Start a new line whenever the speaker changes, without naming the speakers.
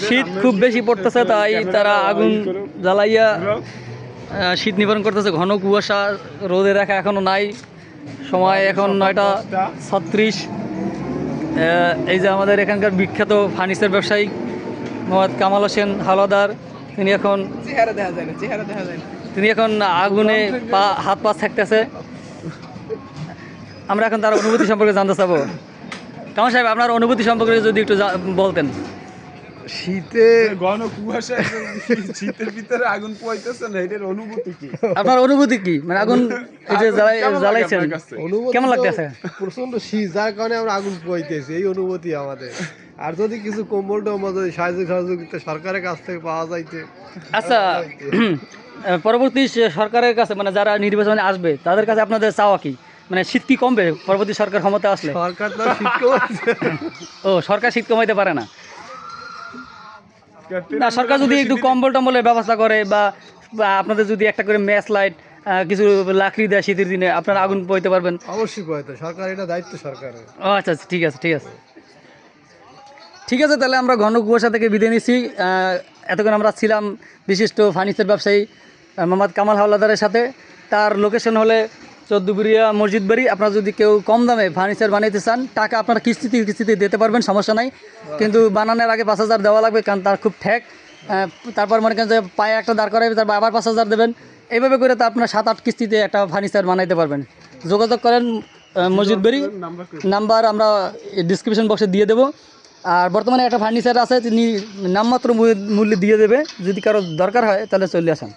শীত খুব বেশি পড়তেছে, তাই তারা আগুন জ্বালাইয়া শীত নিবারণ করতেছে। ঘন কুয়াশা, রোদে দেখা এখনো নাই। সময় এখন 9:36। এই যে আমাদের এখানকার বিখ্যাত ফার্নিচার ব্যবসায়ী মোহাম্মদ কামাল হোসেন হাওলাদার, তিনি এখন আগুনে হাত পা থাকতেছে। আমরা এখন তার অনুভূতি সম্পর্কে জানতে চাবো। কামাল সাহেব, আপনার অনুভূতি সম্পর্কে যদি একটু বলতেন।
শীতে ঘন কুয়াশা, শীতের ভিতরে আগুন পোয়াইতেছে না, এটার অনুভূতি কি?
আপনার অনুভূতি কি? মানে আগুন এই যে জ্বালাইছেন, কেমন লাগতেছে?
প্রচন্ড শীত, যার কারণে আমরা আগুন পোয়াইতেছি, এই অনুভূতি আমাদের। আর যদি কিছু কম্বল টম্বল যদি সহযোগিতা সরকারের কাছ থেকে পাওয়া যাইতে।
আচ্ছা, পরবর্তী সরকারের কাছে, মানে যারা নির্বাচনে আসবে তাদের কাছে আপনাদের চাওয়া কি? মানে শীত কি কমবে পরবর্তী সরকার ক্ষমতা আসলে?
সরকার তো শীত কমাচ্ছে।
ও, সরকার শীত কমাইতে পারে না। না, সরকার যদি একটু কম্বল টম্বলের ব্যবস্থা করে, বা আপনাদের যদি একটা করে ম্যাচ লাইট, কিছু লাকড়ি দেয় শীতের দিনে, আপনারা আগুন পোয়াইতে পারবেন।
অবশ্যই পোয়াইতে, সরকার এটা দায়িত্ব সরকারের।
ও আচ্ছা, ঠিক আছে, তাহলে আমরা ঘন কুয়াশা থেকে বিদায় নিচ্ছি। এতক্ষণ আমরা ছিলাম বিশিষ্ট ফার্নিচার ব্যবসায়ী মোহাম্মদ কামাল হাওলাদারের সাথে। তার লোকেশন হলে 14 বুড়িয়া মসজিদ বাড়ি। আপনারা যদি কেউ কম দামে ফার্নিচার বানাইতে চান, টাকা আপনারা কিস্তিতে দিতে পারবেন, সমস্যা নাই। কিন্তু বানানোর আগে 5,000 দেওয়া লাগবে, কারণ তার খুব ঠেক। তারপর মনে করেন যে পায়ে একটা দাঁড় করাবে, তারপর আবার 5,000 দেবেন। এইভাবে করে তো আপনার 7-8 কিস্তিতে একটা ফার্নিচার বানাইতে পারবেন। যোগাযোগ করেন মসজিদ বাড়ি। নাম্বার আমরা ডিসক্রিপশন বক্সে দিয়ে দেবো। আর বর্তমানে একটা ফার্নিচার আছে, তিনি নামমাত্র মূল্যে দিয়ে দেবে। যদি কারো দরকার হয় তাহলে চলে আসেন।